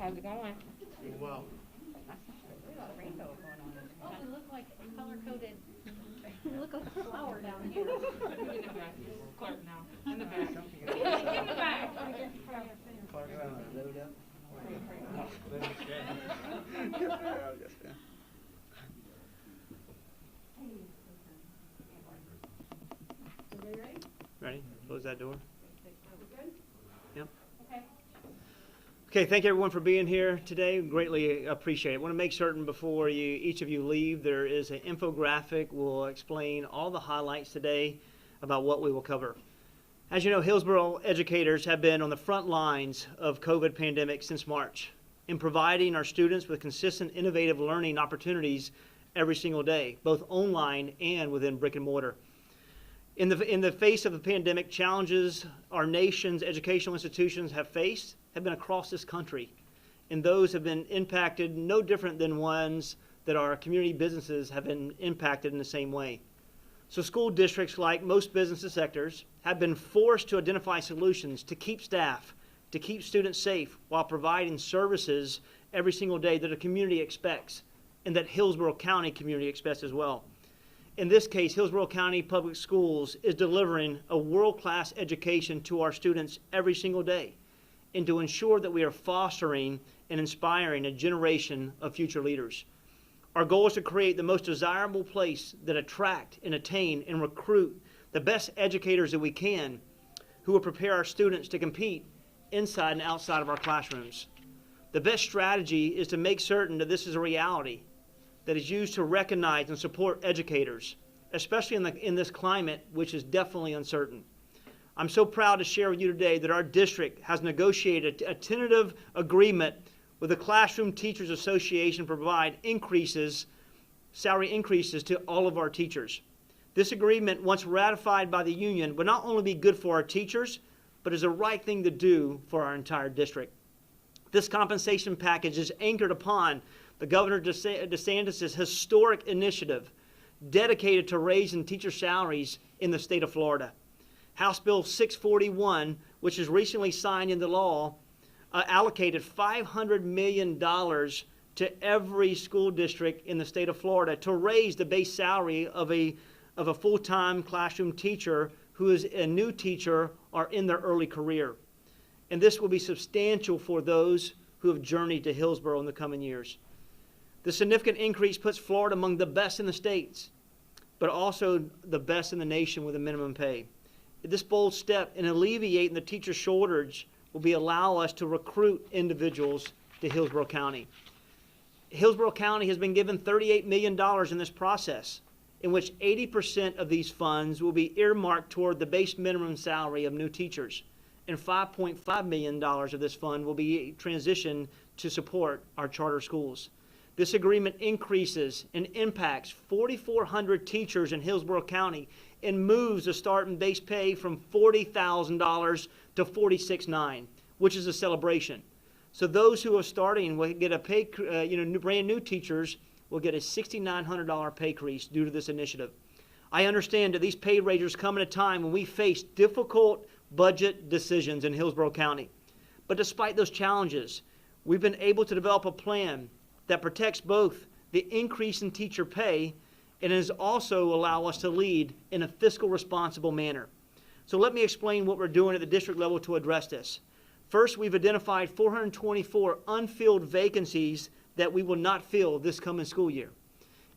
How's it going? Well, There's a lot of rainbow going on. Oh, we look like color-coded. We look like a flower down here. In the back. Clark now. In the back. something In the back. Clark, load up. Ready? Close that door. Yep. Okay, thank everyone for being here today. Greatly appreciate it. I want to make certain before each of you leave, there is an infographic. We'll explain all the highlights today about what we will cover. As you know, Hillsborough educators have been on the front lines of COVID pandemic since March in providing our students with consistent, innovative learning opportunities every single day, both online and within brick and mortar. In the face of the pandemic, challenges our nation's educational institutions have faced have been across this country, and those have been impacted no different than ones that our community businesses have been impacted in the same way. So school districts, like most business sectors, have been forced to identify solutions to keep staff, to keep students safe while providing services every single day that a community expects and that Hillsborough County community expects as well. In this case, Hillsborough County Public Schools is delivering a world-class education to our students every single day, and to ensure that we are fostering and inspiring a generation of future leaders. Our goal is to create the most desirable place that attract and attain and recruit the best educators that we can, who will prepare our students to compete inside and outside of our classrooms. The best strategy is to make certain that this is a reality that is used to recognize and support educators, especially in this climate, which is definitely uncertain. I'm so proud to share with you today that our district has negotiated a tentative agreement with the Classroom Teachers Association to provide salary increases to all of our teachers. This agreement, once ratified by the union, will not only be good for our teachers, but is the right thing to do for our entire district. This compensation package is anchored upon the Governor DeSantis' historic initiative dedicated to raising teacher salaries in the state of Florida. House Bill 641, which is recently signed into law, allocated $500 million to every school district in the state of Florida to raise the base salary of a full-time classroom teacher who is a new teacher or in their early career. And this will be substantial for those who have journeyed to Hillsborough in the coming years. The significant increase puts Florida among the best in the states, but also the best in the nation with a minimum pay. This bold step in alleviating the teacher shortage will allow us to recruit individuals to Hillsborough County. Hillsborough County has been given $38 million in this process, in which 80% of these funds will be earmarked toward the base minimum salary of new teachers, and $5.5 million of this fund will be transitioned to support our charter schools. This agreement increases and impacts 4,400 teachers in Hillsborough County and moves the starting base pay from $40,000 to $46,900, which is a celebration. So those who are starting will get a pay, brand new teachers will get a $6,900 pay increase due to this initiative. I understand that these pay raises come at a time when we face difficult budget decisions in Hillsborough County. But despite those challenges, we've been able to develop a plan that protects both the increase in teacher pay and has also allowed us to lead in a fiscal responsible manner. So let me explain what we're doing at the district level to address this. First, we've identified 424 unfilled vacancies that we will not fill this coming school year.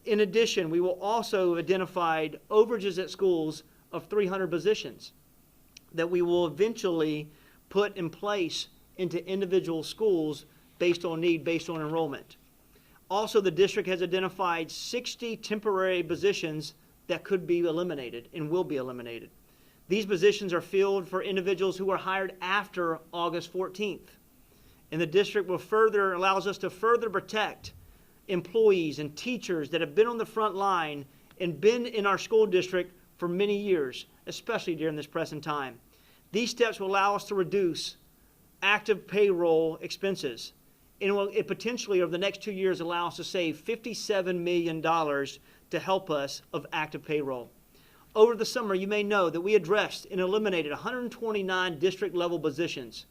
In addition, we will also have identified overages at schools of 300 positions that we will eventually put in place into individual schools based on need, based on enrollment. Also, the district has identified 60 temporary positions that could be eliminated and will be eliminated. These positions are filled for individuals who are hired after August 14th. And the district allows us to further protect employees and teachers that have been on the front line and been in our school district for many years, especially during this present time. These steps will allow us to reduce active payroll expenses. And it potentially, over the next 2 years, allow us to save $57 million to help us of active payroll. Over the summer, you may know that we addressed and eliminated 129 district-level positions.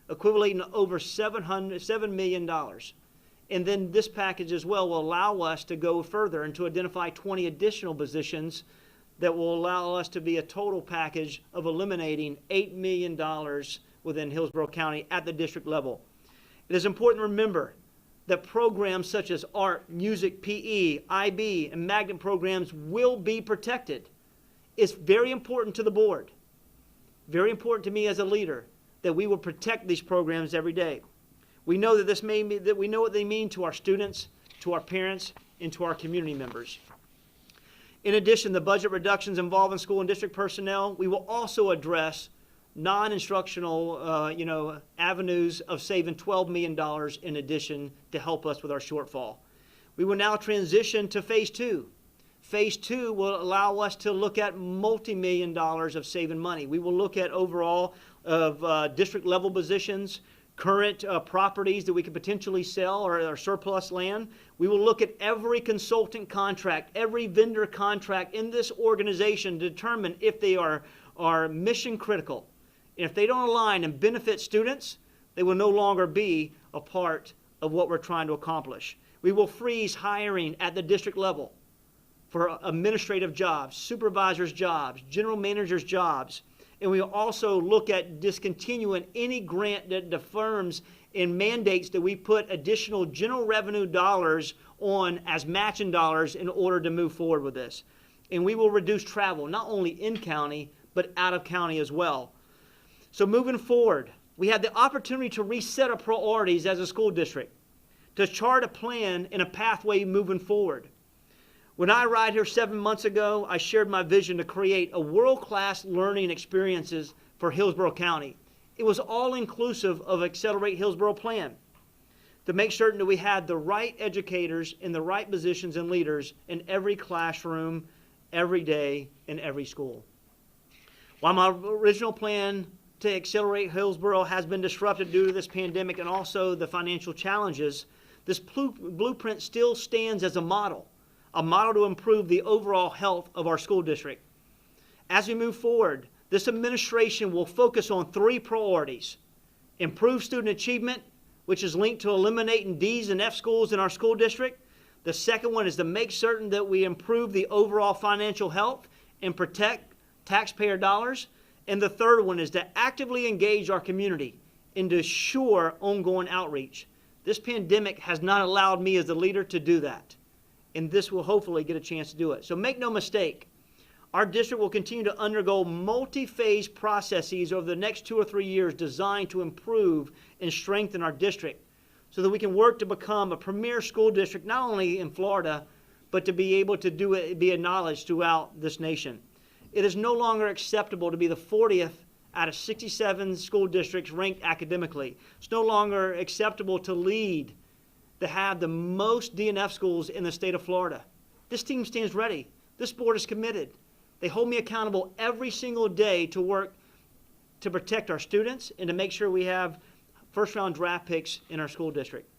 equating to over $7 million. And then this package as well will allow us to go further and to identify 20 additional positions that will allow us to be a total package of eliminating $8 million within Hillsborough County at the district level. It is important to remember that programs such as art, music, PE, IB, and magnet programs will be protected. It's very important to the board, very important to me as a leader, that we will protect these programs every day. We know that we know what they mean to our students, to our parents, and to our community members. In addition, the budget reductions involving school and district personnel, we will also address non-instructional avenues of saving $12 million in addition to help us with our shortfall. We will now transition to phase 2. Phase 2 will allow us to look at multi-million dollars of saving money. We will look at overall of district level positions, current properties that we could potentially sell or surplus land. We will look at every consultant contract, every vendor contract in this organization to determine if they are mission critical. And if they don't align and benefit students, they will no longer be a part of what we're trying to accomplish. We will freeze hiring at the district level for administrative jobs, supervisors' jobs, general managers' jobs. And we will also look at discontinuing any grant that the firms and mandates that we put additional general revenue dollars on as matching dollars in order to move forward with this. And we will reduce travel, not only in county, but out of county as well. So moving forward, we have the opportunity to reset our priorities as a school district, to chart a plan and a pathway moving forward. When I arrived here 7 months ago, I shared my vision to create a world-class learning experiences for Hillsborough County. It was all inclusive of Accelerate Hillsborough plan to make certain that we had the right educators in the right positions and leaders in every classroom, every day, in every school. While my original plan to accelerate Hillsborough has been disrupted due to this pandemic and also the financial challenges, this blueprint still stands as a model to improve the overall health of our school district. As we move forward, this administration will focus on 3 priorities: improve student achievement, which is linked to eliminating D's and F schools in our school district. The second one is to make certain that we improve the overall financial health and protect taxpayer dollars. And the third one is to actively engage our community and to assure ongoing outreach. This pandemic has not allowed me as a leader to do that, and this will hopefully get a chance to do it. So make no mistake, our district will continue to undergo multi-phase processes over the next 2 or 3 years designed to improve and strengthen our district so that we can work to become a premier school district, not only in Florida, but to be able to do it, be acknowledged throughout this nation. It is no longer acceptable to be the 40th out of 67 school districts ranked academically. It's no longer acceptable to lead, to have the most D&F schools in the state of Florida. This team stands ready. This board is committed. They hold me accountable every single day to work to protect our students and to make sure we have first-round draft picks in our school district.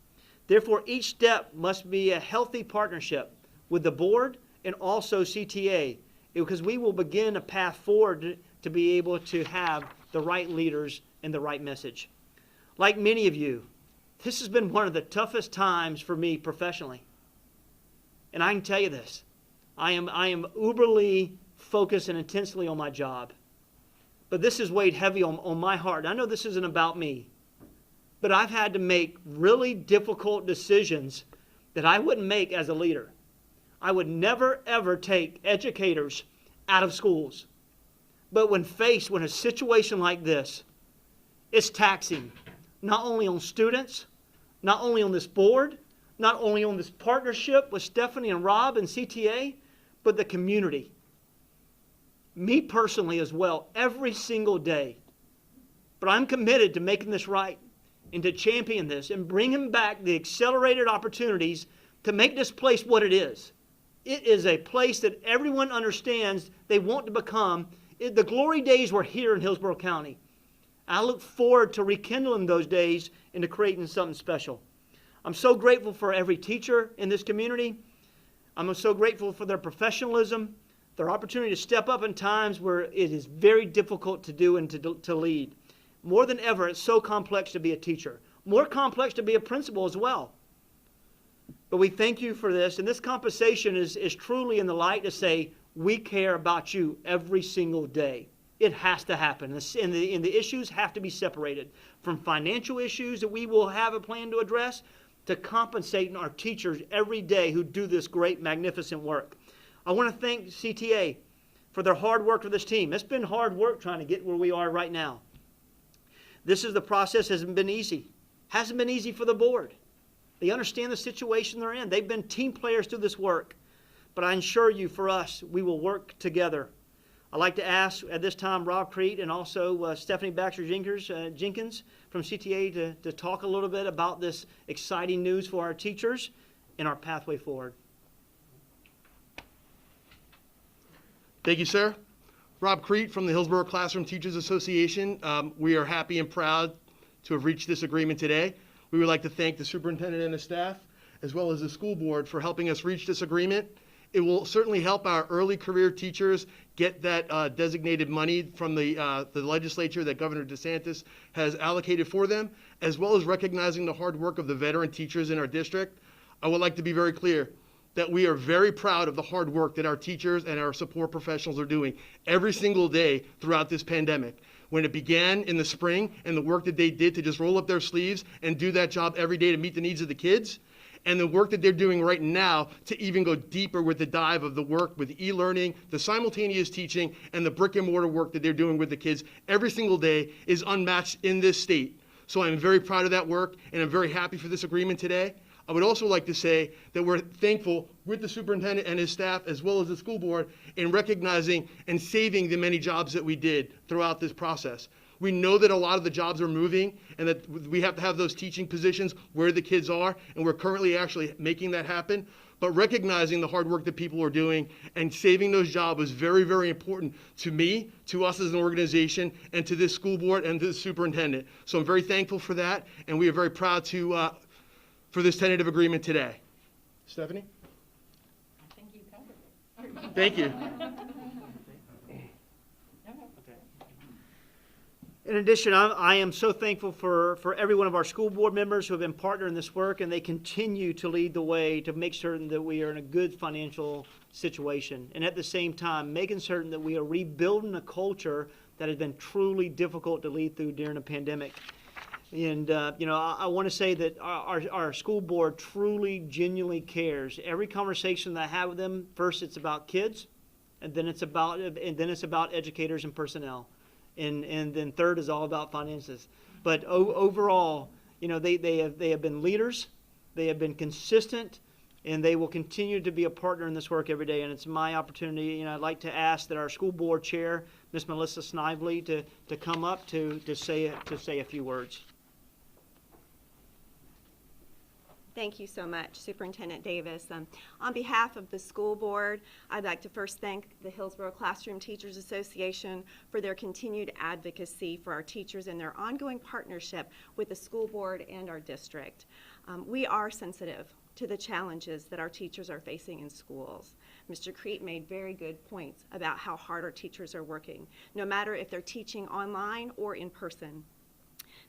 Therefore, each step must be a healthy partnership with the board and also CTA, because we will begin a path forward to be able to have the right leaders and the right message. Like many of you, this has been one of the toughest times for me professionally. And I can tell you this, I am uberly focused and intensely on my job. But this has weighed heavy on my heart. I know this isn't about me, but I've had to make really difficult decisions that I wouldn't make as a leader. I would never, ever take educators out of schools. But when faced with a situation like this, it's taxing, not only on students, not only on this board, not only on this partnership with Stephanie and Rob and CTA, but the community. Me personally as well, every single day. But I'm committed to making this right and to champion this and bringing back the accelerated opportunities to make this place what it is. It is a place that everyone understands they want to become. The glory days were here in Hillsborough County. I look forward to rekindling those days and to creating something special. I'm so grateful for every teacher in this community. I'm so grateful for their professionalism, their opportunity to step up in times where it is very difficult to do and to lead. More than ever, it's so complex to be a teacher. More complex to be a principal as well. But we thank you for this, and this compensation is truly in the light to say, we care about you every single day. It has to happen, and the issues have to be separated from financial issues that we will have a plan to address to compensating our teachers every day who do this great, magnificent work. I want to thank CTA for their hard work for this team. It's been hard work trying to get where we are right now. The process hasn't been easy. Hasn't been easy for the board. They understand the situation they're in. They've been team players through this work. But I assure you, for us, we will work together. I'd like to ask at this time Rob Crete and also Stephanie Baxter-Jenkins from CTA to talk a little bit about this exciting news for our teachers and our pathway forward. Thank you, sir. Rob Crete from the Hillsborough Classroom Teachers Association. We are happy and proud to have reached this agreement today. We would like to thank the superintendent and the staff, as well as the school board, for helping us reach this agreement. It will certainly help our early career teachers get that designated money from the legislature that Governor DeSantis has allocated for them, as well as recognizing the hard work of the veteran teachers in our district. I would like to be very clear that we are very proud of the hard work that our teachers and our support professionals are doing every single day throughout this pandemic. When it began in the spring and the work that they did to just roll up their sleeves and do that job every day to meet the needs of the kids, and the work that they're doing right now to even go deeper with the dive of the work with e-learning, the simultaneous teaching, and the brick and mortar work that they're doing with the kids every single day is unmatched in this state. So I'm very proud of that work, and I'm very happy for this agreement today. I would also like to say that we're thankful with the superintendent and his staff, as well as the school board, in recognizing and saving the many jobs that we did throughout this process. We know that a lot of the jobs are moving and that we have to have those teaching positions where the kids are, and we're currently actually making that happen. But recognizing the hard work that people are doing and saving those jobs is very, very important to me, to us as an organization, and to this school board and to the superintendent. So I'm very thankful for that, and we are very proud for this tentative agreement today. Stephanie? I think you covered it. Thank you. In addition, I am so thankful for every one of our school board members who have been partnering in this work, and they continue to lead the way to make certain that we are in a good financial situation. And at the same time, making certain that we are rebuilding a culture that has been truly difficult to lead through during a pandemic. And, I want to say that our school board truly, genuinely cares. Every conversation that I have with them, first it's about kids, and then it's about educators and personnel. And then third is all about finances. But overall, they have been leaders, they have been consistent, and they will continue to be a partner in this work every day. And it's my opportunity. I'd like to ask that our school board chair, Ms. Melissa Snively, to come up to say a few words. Thank you so much, Superintendent Davis. On behalf of the school board, I'd like to first thank the Hillsborough Classroom Teachers Association for their continued advocacy for our teachers and their ongoing partnership with the school board and our district. We are sensitive to the challenges that our teachers are facing in schools. Mr. Crete made very good points about how hard our teachers are working, no matter if they're teaching online or in person.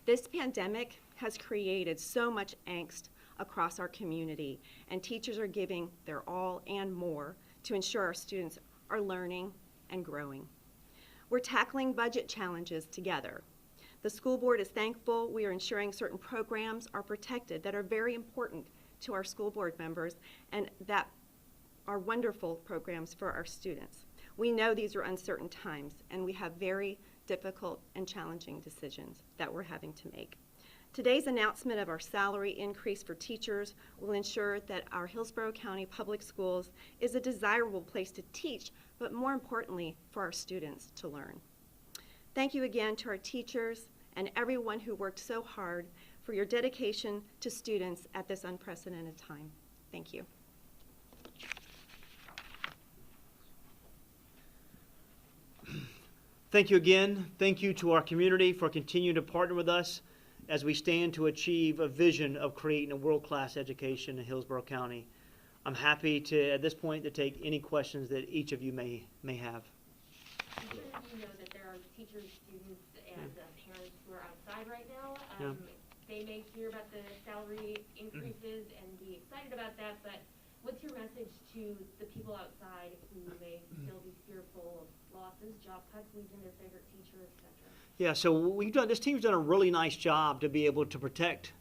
This pandemic has created so much angst across our community, and teachers are giving their all and more to ensure our students are learning and growing. We're tackling budget challenges together. The school board is thankful we are ensuring certain programs are protected that are very important to our school board members and that are wonderful programs for our students. We know these are uncertain times, and we have very difficult and challenging decisions that we're having to make. Today's announcement of our salary increase for teachers will ensure that our Hillsborough County Public Schools is a desirable place to teach, but more importantly, for our students to learn. Thank you again to our teachers and everyone who worked so hard for your dedication to students at this unprecedented time. Thank you. Thank you again. Thank you to our community for continuing to partner with us as we stand to achieve a vision of creating a world-class education in Hillsborough County. I'm happy to, at this point, to take any questions that each of you may have. I'm sure you know that there are teachers, students, and parents who are side right now. Yeah. They may hear about the salary increases and be excited about that, but what's your message to the people outside who may still be fearful of losses, job cuts, losing their favorite teacher, et cetera? Yeah, so this team's done a really nice job to be able to protect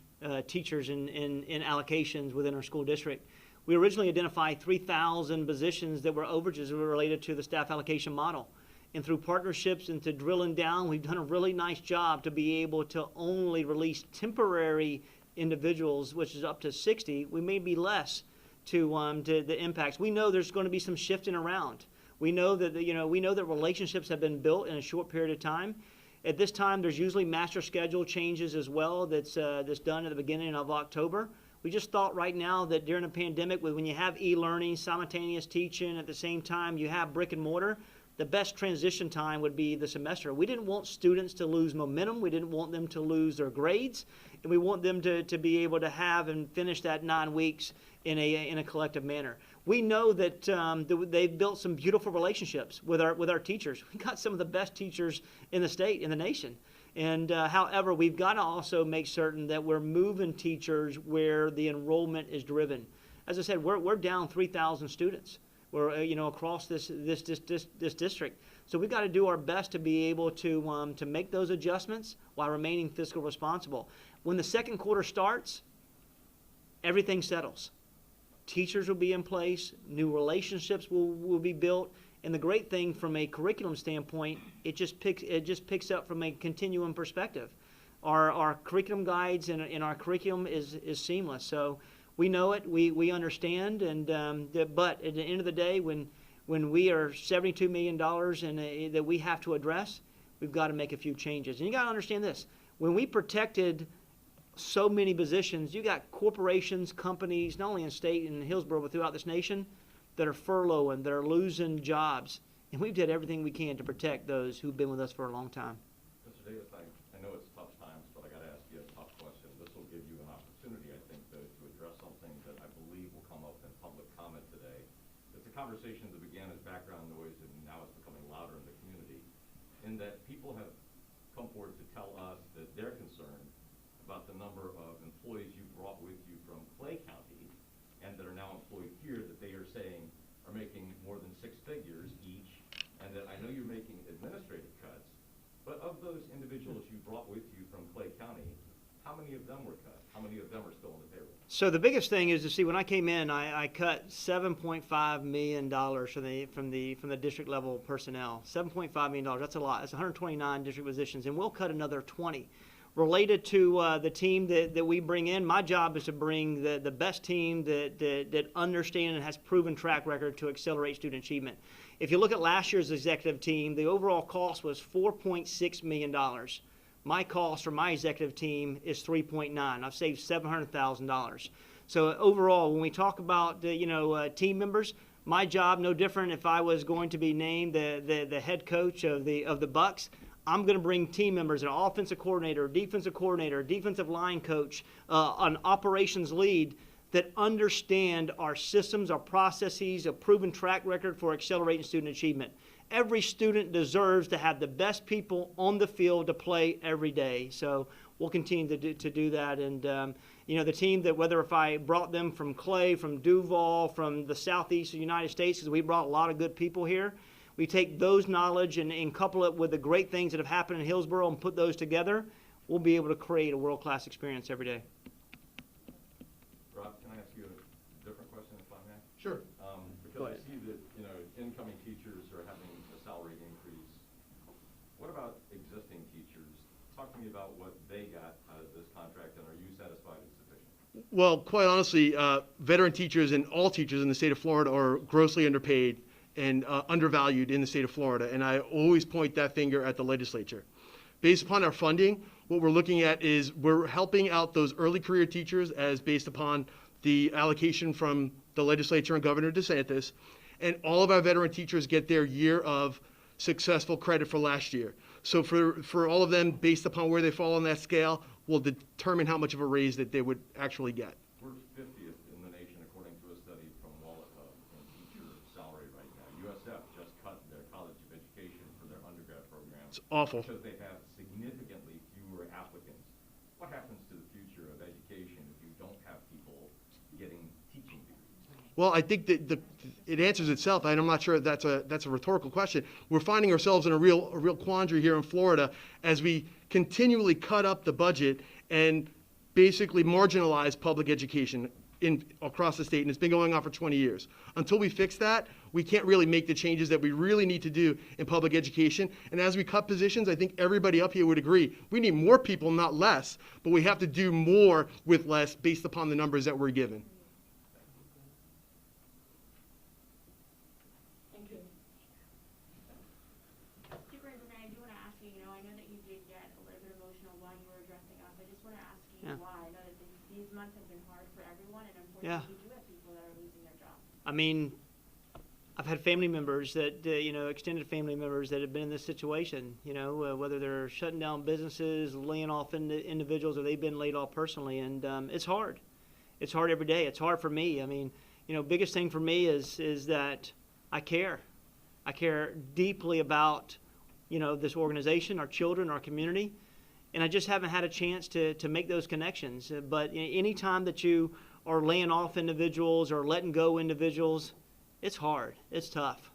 teachers in allocations within our school district. We originally identified 3,000 positions that were overages that were related to the staff allocation model. And through partnerships and to drilling down, we've done a really nice job to be able to only release temporary individuals, which is up to 60. We may be less to the impacts. We know there's going to be some shifting around. We know that relationships have been built in a short period of time. At this time, there's usually master schedule changes as well that's done at the beginning of October. We just thought right now that during a pandemic, when you have e-learning, simultaneous teaching, at the same time you have brick and mortar, the best transition time would be the semester. We didn't want students to lose momentum. We didn't want them to lose their grades. And we want them to be able to have and finish that 9 weeks in a collective manner. We know that they've built some beautiful relationships with our teachers. We've got some of the best teachers in the state, in the nation. And however, we've got to also make certain that we're moving teachers where the enrollment is driven. As I said, we're down 3,000 students. We're across this district. So we've got to do our best to be able to make those adjustments while remaining fiscally responsible. When the second quarter starts, everything settles. Teachers will be in place, new relationships will be built, and the great thing from a curriculum standpoint, it just picks up from a continuum perspective. Our curriculum guides and our curriculum is seamless. So we know it, we understand, but at the end of the day, when we are $72 million that we have to address, we've got to make a few changes. And you got to understand this: when we protected so many positions, you got corporations, companies, not only in state and Hillsborough, but throughout this nation, that are furloughing, that are losing jobs. And we've did everything we can to protect those who've been with us for a long time. Mr. Davis, I know it's tough times, but I got to ask you a tough question. This will give you an opportunity, I think, to address something that I believe will come up in public comment today. It's a conversation that began as background noise and now it's becoming louder in the community, in that people have come forward to tell us that they're concerned about the number of employees you brought with you from Clay County and that are now employed here, that they are saying are making more than 6 figures each, and that I know you're making administrative cuts, but of those individuals you brought with you from Clay County, how many of them were cut? How many of them are still on the payroll? So the biggest thing is to see, when I came in, I cut $7.5 million from the district level personnel. $7.5 million, that's a lot. That's 129 district positions, and we'll cut another 20. Related to the team that we bring in, my job is to bring the best team that understand and has proven track record to accelerate student achievement. If you look at last year's executive team, the overall cost was $4.6 million. My cost for my executive team is $3.9. I've saved $700,000. So overall, when we talk about team members, my job no different. If I was going to be named the head coach of the Bucks, I'm going to bring team members, an offensive coordinator, defensive line coach, an operations lead that understand our systems, our processes, a proven track record for accelerating student achievement. Every student deserves to have the best people on the field to play every day. So we'll continue to do that. And, the team that, whether if I brought them from Clay, from Duval, from the southeast of the United States, because we brought a lot of good people here, we take those knowledge and couple it with the great things that have happened in Hillsborough and put those together, we'll be able to create a world-class experience every day. Rob, can I ask you a different question, if I may? Sure. Because I see that, incoming teachers are having a salary increase. What about existing teachers? Talk to me about what they got out of this contract, and are you satisfied it's sufficient? Well, quite honestly, veteran teachers and all teachers in the state of Florida are grossly underpaid and undervalued in the state of Florida, and I always point that finger at the legislature. Based upon our funding, what we're looking at is we're helping out those early career teachers as based upon the allocation from the legislature and Governor DeSantis, and all of our veteran teachers get their year of successful credit for last year. So for all of them, based upon where they fall on that scale, will determine how much of a raise that they would actually get. We're 50th in the nation, according to a study from Wallet Hub, in teacher salary right now. USF just cut their College of Education for their undergrad programs. It's awful. Because they have significantly fewer applicants Well, I think that it answers itself, and I'm not sure that's a rhetorical question. We're finding ourselves in a real quandary here in Florida as we continually cut up the budget and basically marginalize public education across the state, and it's been going on for 20 years. Until we fix that, we can't really make the changes that we really need to do in public education. And as we cut positions, I think everybody up here would agree, we need more people, not less, but we have to do more with less based upon the numbers that we're given. Superintendent, I do want to ask you, I know that you did get a little bit emotional while you were addressing us. I just want to ask you why. I know that these months have been hard for everyone, and unfortunately, you do have people that are losing their jobs. I mean, I've had family members that, extended family members that have been in this situation, whether they're shutting down businesses, laying off individuals, or they've been laid off personally. And it's hard. It's hard every day. It's hard for me. I mean, biggest thing for me is that I care. I care deeply about, this organization, our children, our community. And I just haven't had a chance to make those connections. But any time that you are laying off individuals or letting go individuals, it's hard. It's tough.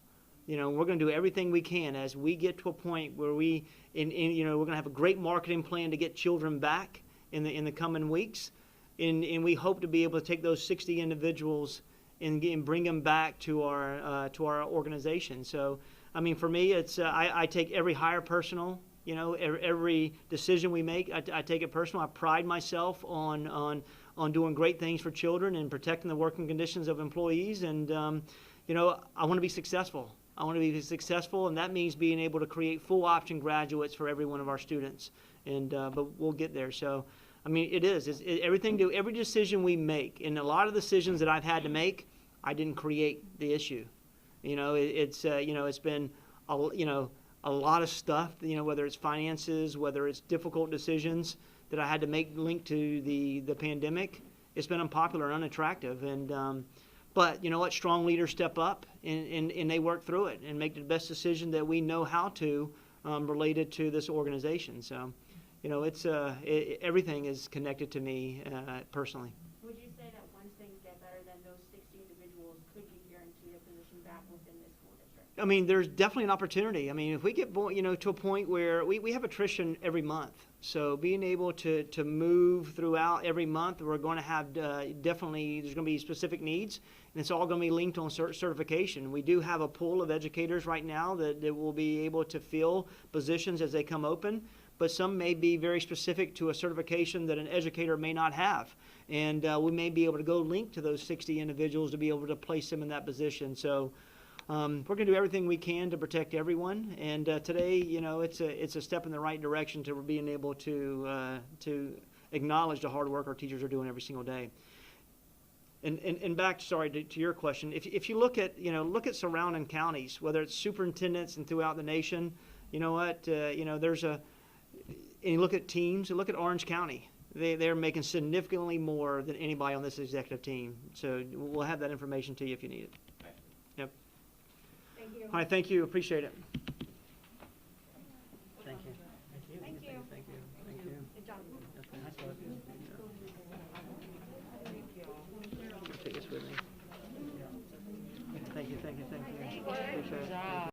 We're going to do everything we can as we get to a point where we're going to have a great marketing plan to get children back in the coming weeks, and we hope to be able to take those 60 individuals and bring them back to our organization. So, I mean, for me, it's I take every hire personal. Every decision we make, I take it personal. I pride myself on doing great things for children and protecting the working conditions of employees. And, I want to be successful. I want to be successful, and that means being able to create full option graduates for every one of our students. And but we'll get there. So, I mean, every decision we make, and a lot of decisions that I've had to make, I didn't create the issue. It's been a lot of stuff, whether it's finances, whether it's difficult decisions that I had to make linked to the pandemic. It's been unpopular and unattractive. And but you know what? Strong leaders step up and they work through it and make the best decision that we know how to related to this organization. So, it's everything is connected to me personally. Would you say that once things get better, then those 60 individuals could be guaranteed a position back within this school district? I mean, there's definitely an opportunity. I mean, if we get to a point where we have attrition every month, so being able to move throughout every month, we're going to have definitely, there's going to be specific needs, and it's all going to be linked on certification. We do have a pool of educators right now that will be able to fill positions as they come open, but some may be very specific to a certification that an educator may not have. And we may be able to go link to those 60 individuals to be able to place them in that position. So we're going to do everything we can to protect everyone. And today, it's a step in the right direction to being able to acknowledge the hard work our teachers are doing every single day. And back, to your question, if you look at surrounding counties, whether it's superintendents and throughout the nation, and you look at teams, you look at Orange County. They're making significantly more than anybody on this executive team. So we'll have that information to you if you need it. Yep. Thank you. All right, thank you. Appreciate it. Thank you. Thank you. Thank you. Thank you. Good job. Take this with me. Thank you. Appreciate it.